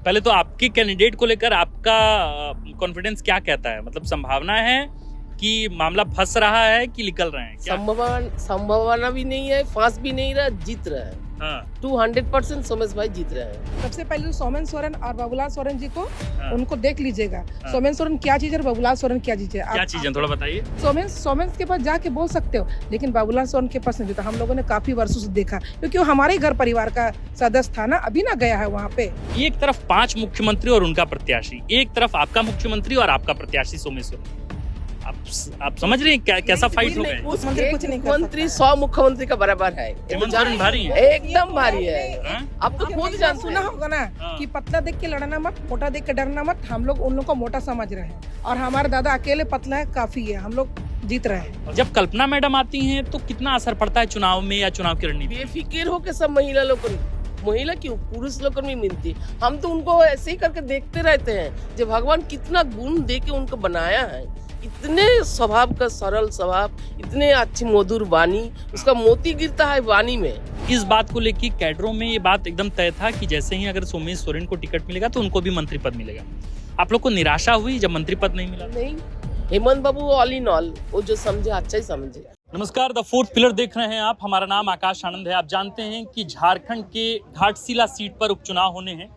पहले तो आपके कैंडिडेट को लेकर आपका कॉन्फिडेंस क्या कहता है? मतलब संभावना है कि मामला फंस रहा है कि निकल रहे हैं? क्या संभावना भी नहीं है, फांस भी नहीं रहा, जीत रहा है। हाँ। 200% सोमेश भाई जीत रहे हैं। सबसे पहले तो सोमेन सोरेन और बाबूलाल सोरेन जी को उनको देख लीजिएगा। हाँ। सोमेन सोरेन क्या चीज है और बाबूलाल सोरेन क्या चीज है? क्या चीज है थोड़ा बताइए। सोमेन के पास जाके बोल सकते हो, लेकिन बाबूलाल सोरेन के पास नहीं देता। हम लोगों ने काफी वर्षों से देखा, क्योंकि वो हमारे ही घर परिवार का सदस्य था ना, अभी ना गया है वहाँ पे। एक तरफ 5 मुख्यमंत्री और उनका प्रत्याशी, एक तरफ आपका मुख्यमंत्री और आपका प्रत्याशी सोमेश सोरेन। आप समझ रहे हैं कैसा फाइट हो गया? मुख्यमंत्री 100 मुख्यमंत्री का बराबर है। हेमंत सोरेन भारी है, एकदम भारी है। आप तो खुद जानते सुना होगा ना कि पतला देख के लड़ना मत, मोटा देख के डरना मत। हम लोग उन लोग को मोटा समझ रहे हैं और हमारे दादा अकेले पतला है, काफी है, हम लोग जीत रहे हैं। जब कल्पना मैडम आती हैं तो कितना असर पड़ता है चुनाव में या चुनाव की रणनीति? बेफिक्र हो के सब महिला क्यों पुरुष लोग में मिलती। हम तो उनको ऐसे ही करके देखते रहते हैं, जो भगवान कितना गुण दे के उनको बनाया है। इतने स्वभाव का सरल स्वभाव, इतने अच्छी मधुर वाणी, उसका मोती गिरता है वाणी में। इस बात को लेकर कैडरों में ये बात एकदम तय था कि जैसे ही अगर सोमेश सोरेन को टिकट मिलेगा तो उनको भी मंत्री पद मिलेगा। आप लोग को निराशा हुई जब मंत्री पद नहीं मिला? नहीं, हेमंत बाबू ऑल इन ऑल, वो जो समझे अच्छा ही समझे। नमस्कार, द फोर्थ पिलर देख रहे हैं आप। हमारा नाम आकाश आनंद है। आप जानते हैं कि झारखंड के घाटशिला सीट पर उपचुनाव होने हैं।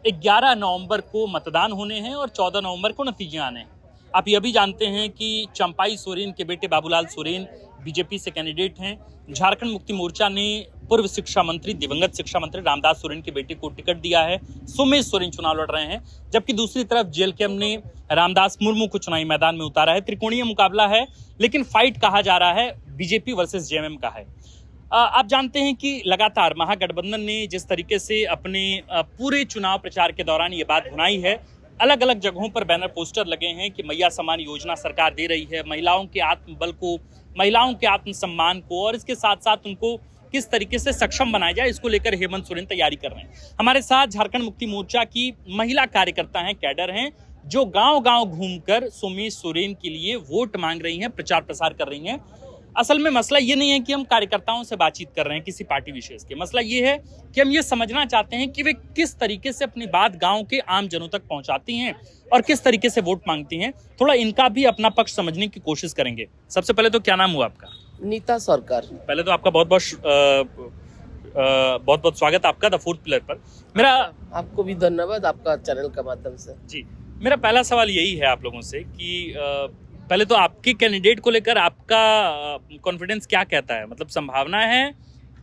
11 नवंबर को मतदान होने हैं और 14 नवंबर को नतीजे आने हैं। आप यह भी जानते हैं कि चंपाई सोरेन के बेटे बाबूलाल सोरेन बीजेपी से कैंडिडेट हैं। झारखंड मुक्ति मोर्चा ने पूर्व शिक्षा मंत्री, दिवंगत शिक्षा मंत्री रामदास सोरेन के बेटे को टिकट दिया है। सोमेश सोरेन चुनाव लड़ रहे हैं, जबकि दूसरी तरफ जेएलकेएम ने रामदास मुर्मू को चुनावी मैदान में उतारा है। त्रिकोणीय मुकाबला है, लेकिन फाइट कहा जा रहा है बीजेपी वर्सेस जेएमएम का है। आप जानते हैं कि लगातार महागठबंधन ने जिस तरीके से अपने पूरे चुनाव प्रचार के दौरान ये बात भुनाई है, अलग अलग जगहों पर बैनर पोस्टर लगे हैं कि मैया सम्मान योजना सरकार दे रही है, महिलाओं के आत्मबल को, महिलाओं के आत्मसम्मान को, और इसके साथ साथ उनको किस तरीके से सक्षम बनाया जाए, इसको लेकर हेमंत सोरेन तैयारी कर रहे हैं। हमारे साथ झारखंड मुक्ति मोर्चा की महिला कार्यकर्ता हैं, कैडर हैं, जो गांव-गांव घूमकर सोमेश सोरेन के लिए वोट मांग रही हैं, प्रचार प्रसार कर रही हैं। असल में मसला ये नहीं है कि हम कार्यकर्ताओं से बातचीत कर रहे हैं किसी पार्टी विशेष के। मसला ये है कि हम ये समझना चाहते हैं कि वे किस तरीके से अपनी बात गांव के आम जनों तक पहुंचाती हैं और किस तरीके से वोट मांगती हैं। थोड़ा इनका भी अपना पक्ष समझने की कोशिश करेंगे। सबसे पहले तो क्या नाम हुआ आपका? नीता सरकार। पहले तो आपका बहुत बहुत स्वागत आपका द फोर्थ पिलर पर। मेरा आपको भी धन्यवाद आपका चैनल के माध्यम से। जी, मेरा पहला सवाल यही है आप लोगों से कि पहले तो आपके कैंडिडेट को लेकर आपका कॉन्फिडेंस क्या कहता है? मतलब संभावना है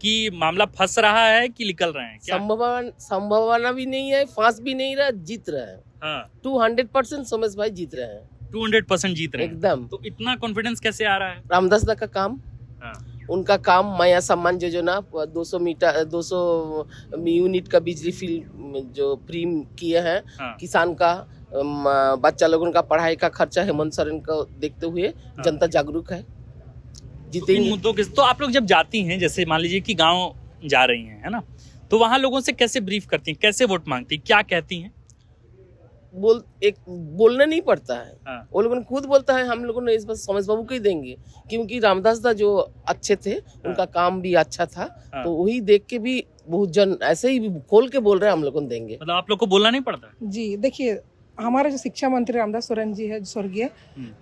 कि मामला फंस रहा है कि निकल रहे हैं? क्या संभावना भी नहीं है, फांस भी नहीं रहा, जीत रहे हैं। हाँ। 200% सोमेश भाई जीत रहे हैं। 200% जीत रहे हैं एकदम। तो इतना कॉन्फिडेंस कैसे आ रहा है? रामदास दा का काम, हाँ। उनका काम, मैया सम्मान योजना 200 यूनिट का बिजली बिल जो फ्री किए हैं। हाँ। किसान का, बच्चा लोगों का पढ़ाई का खर्चा हेमंत सोरेन को देखते हुए जनता जागरूक है, जीतेंगे। मुद्दों के तो आप लोग जब जाती हैं, जैसे मान लीजिए कि गांव जा रही हैं, है ना, तो वहां लोगों से कैसे ब्रीफ करती हैं, कैसे वोट मांगती हैं, क्या कहती हैं? बोलना नहीं पड़ता है। हाँ। वो लोगों ने खुद बोलता है, हम लोगों ने इस बार सोमेश बाबू को ही देंगे, क्योंकि रामदास दा जो अच्छे थे, उनका काम भी अच्छा था। हाँ। तो वही देख के भी बहुत जन ऐसे ही खोल के बोल रहे हैं हम लोगों को देंगे। मतलब आप लोग को बोलना नहीं पड़ता? जी, देखिए, हमारे जो शिक्षा मंत्री रामदास सोरेन जी है स्वर्गीय,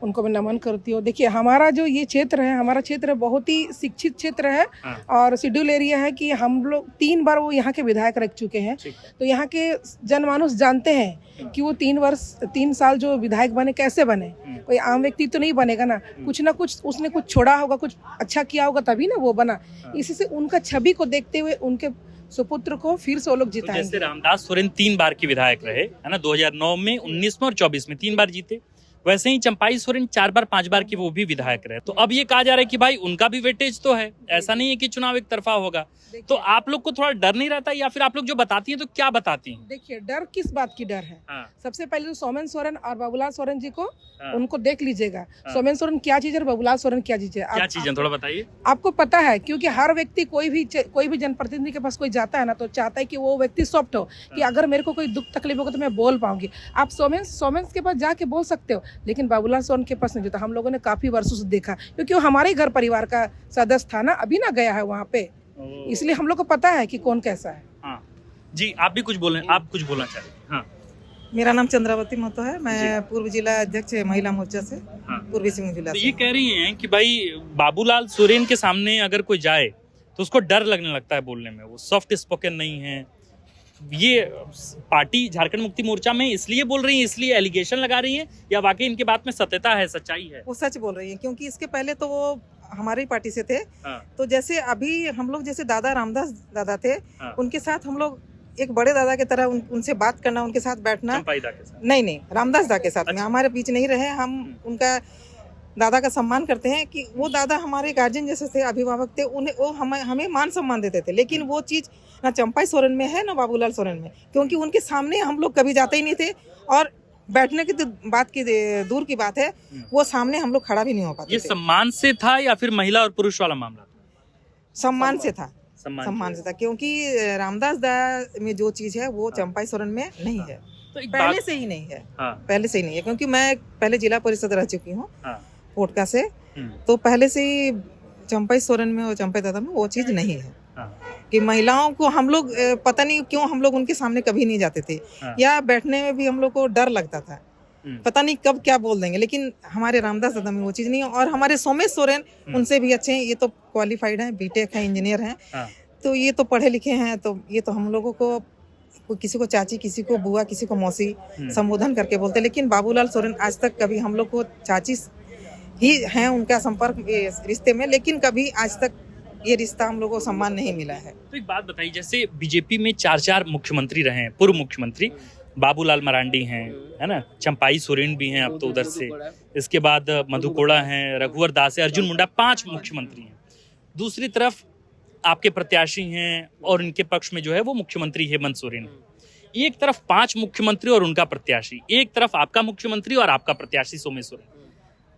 उनको मैं नमन करती हूँ। देखिए, हमारा जो ये क्षेत्र है, हमारा क्षेत्र बहुत ही शिक्षित क्षेत्र है। हाँ। और शेड्यूल एरिया है कि हम लोग 3 बार वो यहाँ के विधायक रह चुके हैं। तो यहाँ के जनमानुस जानते हैं कि वो 3 साल जो विधायक बने कैसे बने। कोई आम व्यक्ति तो नहीं बनेगा ना, कुछ ना कुछ उसने कुछ छोड़ा होगा, कुछ अच्छा किया होगा, तभी ना वो बना। इसी से उनका छवि को देखते हुए उनके सुपुत्र को फिर से वो लोग जिताएंगे। जैसे रामदास सोरेन 3 बार के विधायक रहे, है ना, 2009 में, 19 में और 24 में 3 बार जीते। वैसे ही चंपाई सोरेन 4 बार 5 बार के वो भी विधायक रहे। तो अब ये कहा जा रहा है कि भाई उनका भी वेटेज तो है, ऐसा नहीं है कि चुनाव एक तरफा होगा। तो आप लोग को थोड़ा डर नहीं रहता, या फिर आप लोग जो बताती हैं तो क्या बताती हैं? देखिए, डर किस बात की डर है? हाँ। सबसे पहले तो सोमेन सोरेन और बाबूलाल सोरेन जी को उनको देख लीजिएगा। हाँ। सोमेन सोरेन क्या चीज है और बाबूलाल सोरेन क्या चीज है? क्या चीज है थोड़ा बताइए। आपको पता है, क्योंकि हर व्यक्ति कोई भी जनप्रतिनिधि के पास कोई जाता है ना, तो चाहता है कि वो व्यक्ति सॉफ्ट हो, कि अगर मेरे को कोई दुख तकलीफ होगा तो मैं बोल पाऊंगी। आप सोमेन के पास जाके बोल सकते हो, लेकिन बाबूलाल सोरेन के पास नहीं देता। हम लोगों ने काफी वर्षों से देखा, क्योंकि वो हमारे ही घर परिवार का सदस्य था ना, अभी ना गया है वहाँ पे, इसलिए हम लोग को पता है कि कौन कैसा है। हाँ। जी आप भी कुछ बोलें, आप कुछ बोलना चाहें? हाँ मेरा नाम चंद्रावती महतो है। मैं पूर्व जिला अध्यक्ष महिला मोर्चा से हाँ। पूर्वी सिंह जिला तो से। ये कह रही हैं कि भाई बाबूलाल सोरेन के सामने अगर कोई जाए तो उसको डर लगने लगता है बोलने में, वो सॉफ्ट स्पोकन नहीं है। ये पार्टी झारखंड मुक्ति मोर्चा में इसलिए बोल रही है, इसलिए एलिगेशन लगा रही है, या वाकई इनके बात में सत्यता है, सच्चाई है? वो सच बोल रही है, क्योंकि इसके पहले तो वो हमारी पार्टी से थे। हाँ। तो जैसे अभी हम लोग जैसे दादा रामदास दादा थे, हाँ। उनके साथ हम लोग एक बड़े दादा की तरह उनसे बात करना, उनके साथ बैठना। चंपाई दा के साथ? नहीं, रामदास दा के साथ में अच्छा। हमारे बीच नहीं रहे। हम उनका दादा का सम्मान करते हैं कि वो दादा हमारे गार्जियन जैसे थे, अभिभावक थे। उन्हें वो हमें मान सम्मान देते थे। लेकिन वो चीज़ ना चंपाई सोरेन में है ना बाबूलाल सोरेन में, क्योंकि उनके सामने हम लोग कभी जाते ही नहीं थे। और बैठने की तो बात की दूर की बात है, वो सामने हम लोग खड़ा भी नहीं हो पाते ये थे। सम्मान से था या फिर महिला और पुरुष वाला मामला था? सम्मान से था, सम्मान से था, क्योंकि रामदास दा में जो चीज़ है वो चंपाई सोरेन में नहीं है। तो एक पहले बात, से ही नहीं है। हाँ, पहले से ही नहीं है, क्योंकि मैं पहले जिला परिषद रह चुकी हूँ हाँ, कोटका से। तो पहले से ही चंपाई सोरेन में और चंपाई दादा में वो चीज़ नहीं है हाँ, कि महिलाओं को हम लोग पता नहीं क्यों हम लोग उनके सामने कभी नहीं जाते थे। हाँ। या बैठने में भी हम लोग को डर लगता था, पता नहीं कब क्या बोल देंगे। लेकिन हमारे रामदास दादा में वो चीज़ नहीं है। और हमारे सोमेश सोरेन उनसे भी अच्छे हैं। ये तो क्वालिफाइड हैं, बीटेक हैं, इंजीनियर हैं। हाँ। तो ये तो पढ़े लिखे हैं। तो ये तो हम लोगों को किसी को चाची, किसी को बुआ, किसी को मौसी संबोधन करके बोलते। लेकिन बाबूलाल सोरेन आज तक कभी हम लोग को चाची ही हैं उनका संपर्क रिश्ते में, लेकिन कभी आज तक ये रिश्ता हम लोगों को सम्मान नहीं मिला है। तो एक बात बताइए, जैसे बीजेपी में 4 मुख्यमंत्री रहे हैं, पूर्व मुख्यमंत्री बाबूलाल मरांडी हैं, है ना, चंपाई सोरेन भी हैं अब तो उधर से, इसके बाद मधु कोड़ा हैं, रघुवर दास है, अर्जुन मुंडा, 5 मुख्यमंत्री हैं। दूसरी तरफ आपके प्रत्याशी हैं और इनके पक्ष में जो है वो मुख्यमंत्री हेमंत सोरेन है। एक तरफ 5 मुख्यमंत्री और उनका प्रत्याशी, एक तरफ आपका मुख्यमंत्री और आपका प्रत्याशी सोमेश सोरेन।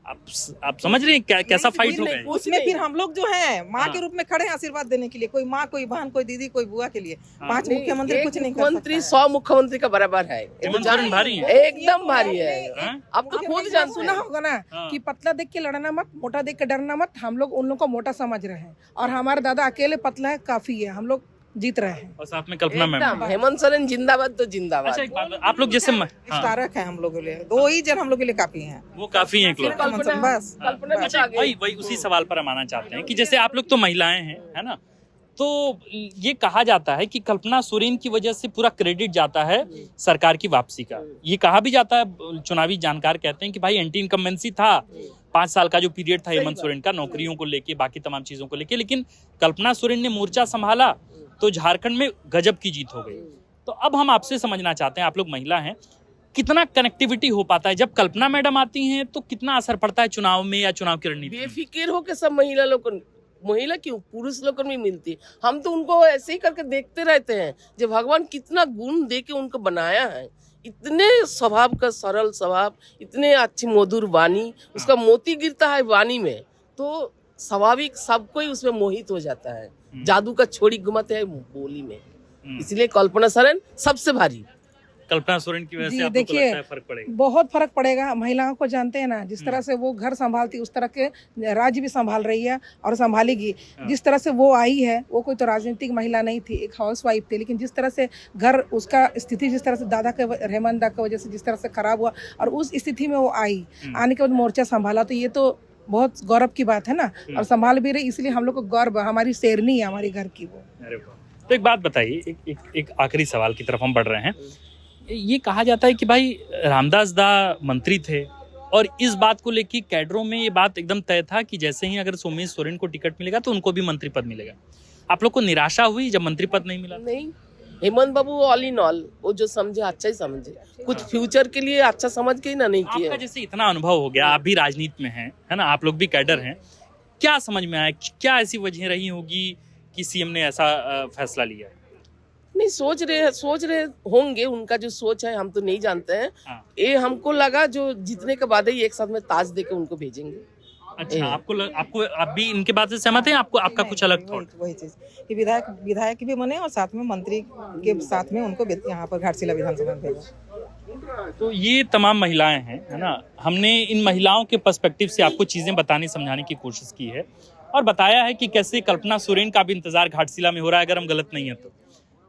आप समझ रहे हैं कैसा फाइट हो गया है? उसमें फिर हम लोग जो है माँ हाँ। के रूप में खड़े हैं आशीर्वाद देने के लिए। कोई माँ, कोई बहन, कोई दीदी, कोई बुआ के लिए। 5 मुख्यमंत्री कुछ नहीं कर मुख्यमंत्री सकता है। 100 मुख्यमंत्री का बराबर है। हेमंत सोरेन भारी है? एकदम भारी है। हाँ? आप तो खुद जानते सुना हैं। होगा ना हाँ। कि पतला देख के लड़ना मत, मोटा देख के डरना मत। हम लोग उन लोग को मोटा समझ रहे हैं और हमारे दादा अकेले पतला है, काफी है, हम लोग जीत रहे हैं। और साथ में कल्पना मैम। एकदम हेमंत सोरेन जिंदाबाद तो जिंदाबाद। अच्छा एक बात, आप लोग जैसे हाँ, तारक है हम लोगों के लिए। 2 ही जन हम लोग के लिए काफी हैं। वो काफी हैं एक लोग। बस कल्पना भी अच्छा आगे। वही उसी सवाल पर हम आना चाहते हैं कि जैसे आप लोग तो महिलाएं हैं, है ना, तो ये कहा जाता है कि कल्पना सोरेन की वजह से पूरा क्रेडिट जाता है सरकार की वापसी का। ये कहा भी जाता है, चुनावी जानकार कहते हैं कि भाई एंटी इनकम्बेंसी था, 5 साल का जो पीरियड था हेमंत सोरेन का, नौकरियों को लेके, बाकी तमाम चीजों को लेके, लेकिन कल्पना सोरेन ने मोर्चा संभाला तो झारखंड में गजब की जीत हो गई। तो अब हम आपसे समझना चाहते हैं, आप लोग महिला हैं, कितना कनेक्टिविटी हो पाता है जब कल्पना मैडम आती हैं, तो कितना असर पड़ता है चुनाव में या चुनाव की रणनीति में? बेफिक्र हो के सब महिला लोग को, महिला क्यों पुरुष लोग को भी मिलती है। हम तो उनको ऐसे ही करके देखते रहते हैं जो भगवान कितना गुण दे के उनको बनाया है। इतने स्वभाव का सरल स्वभाव, इतने अच्छी मधुर वाणी, उसका मोती गिरता है वाणी में तो स्वाभाविक सब कोई उसमें मोहित हो जाता है। जादू का छोड़ी घुमाते हैं बोली में। इसलिए कल्पना सोरेन सबसे भारी। कल्पना सोरेन की वजह से जी, आपको देखिए, लगता है फर्क पड़ेगा? बहुत फर्क पड़ेगा। महिलाओं को जानते हैं ना, जिस तरह से वो घर संभालती उस तरह के राज्य भी संभाल रही है और संभालेगी। जिस तरह से वो आई है, वो कोई तो राजनीतिक महिला नहीं थी, एक हाउस वाइफ थी, लेकिन जिस तरह से घर, उसका स्थिति जिस तरह से दादा के, हेमंत दा की वजह से जिस तरह से खराब हुआ और उस स्थिति में वो आई, आने के बाद मोर्चा संभाला, तो ये तो बहुत गौरव की बात है ना। और संभाल भी रही, इसलिए हम लोग को गौरव, हमारी शेरनी है हमारी घर की वो। अरे वाह। तो एक बात बताइए, एक आखिरी सवाल की तरफ हम बढ़ रहे हैं। ये कहा जाता है कि भाई रामदास दा मंत्री थे और इस बात को लेकर कैडरों में ये बात एकदम तय था कि जैसे ही अगर सोमेश सोरेन को टिकट मिलेगा तो उनको भी मंत्री पद मिलेगा। आप लोग को निराशा हुई जब मंत्री पद नहीं मिला? नहीं, हेमंत बाबू ऑल इन ऑल, वो जो समझे अच्छा ही समझे, कुछ फ्यूचर के लिए अच्छा समझ के ही ना नहीं किया। आपका जैसे इतना अनुभव हो गया, आप भी राजनीति में हैं, है ना, आप लोग भी कैडर हैं, क्या समझ में आया, क्या ऐसी वजह रही होगी कि सीएम ने ऐसा फैसला लिया? नहीं, सोच रहे होंगे, उनका जो सोच है हम तो नहीं जानते हैं। हाँ। ये हमको लगा जो जीतने के बाद ही एक साथ में ताज देके उनको भेजेंगे। अच्छा, आपको आप भी इनके बात से सहमत हैं? आपको आपका कुछ अलग थॉट? वही चीज कि विधायक भी बने और साथ में मंत्री के साथ में उनको यहाँ पर घाटशिला विधानसभा में भेजा। तो ये तमाम महिलाएं हैं, है ना, हमने इन महिलाओं के पर्सपेक्टिव से आपको चीजें बताने समझाने की कोशिश की है और बताया है कि कैसे कल्पना सोरेन का भी इंतजार घाटशिला में हो रहा है, अगर हम गलत नहीं है तो।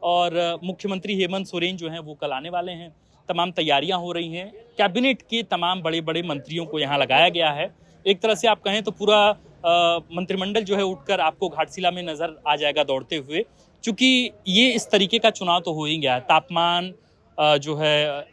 और मुख्यमंत्री हेमंत सोरेन जो हैं वो कल आने वाले हैं। तमाम तैयारियां हो रही हैं। कैबिनेट के तमाम बड़े बड़े मंत्रियों को यहाँ लगाया गया है। एक तरह से आप कहें तो पूरा मंत्रिमंडल जो है उठकर आपको घाटशिला में नजर आ जाएगा दौड़ते हुए, क्योंकि ये इस तरीके का चुनाव तो हो ही गया है। तापमान जो है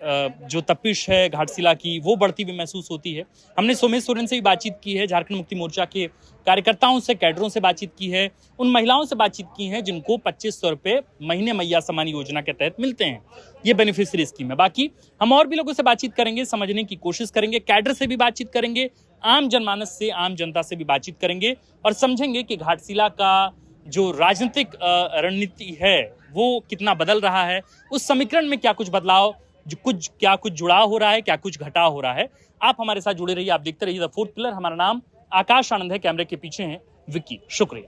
जो तपिश है घाटशिला की वो बढ़ती हुई महसूस होती है। हमने सोमेश सोरेन से भी बातचीत की है, झारखंड मुक्ति मोर्चा के कार्यकर्ताओं से, कैडरों से बातचीत की है, उन महिलाओं से बातचीत की है जिनको 2500 रुपये महीने मैया सम्मान योजना के तहत मिलते हैं। ये बेनिफिशियरी स्कीम है। बाकी हम और भी लोगों से बातचीत करेंगे, समझने की कोशिश करेंगे, कैडर से भी बातचीत करेंगे, आम जनमानस से, आम जनता से भी बातचीत करेंगे और समझेंगे कि घाटशिला का जो राजनीतिक रणनीति है वो कितना बदल रहा है, उस समीकरण में क्या कुछ बदलाव, क्या कुछ जुड़ाव हो रहा है, क्या कुछ घटाव हो रहा है। आप हमारे साथ जुड़े रहिए, आप देखते रहिए द फोर्थ पिलर। हमारा नाम आकाश आनंद है, कैमरे के पीछे हैं विक्की। शुक्रिया।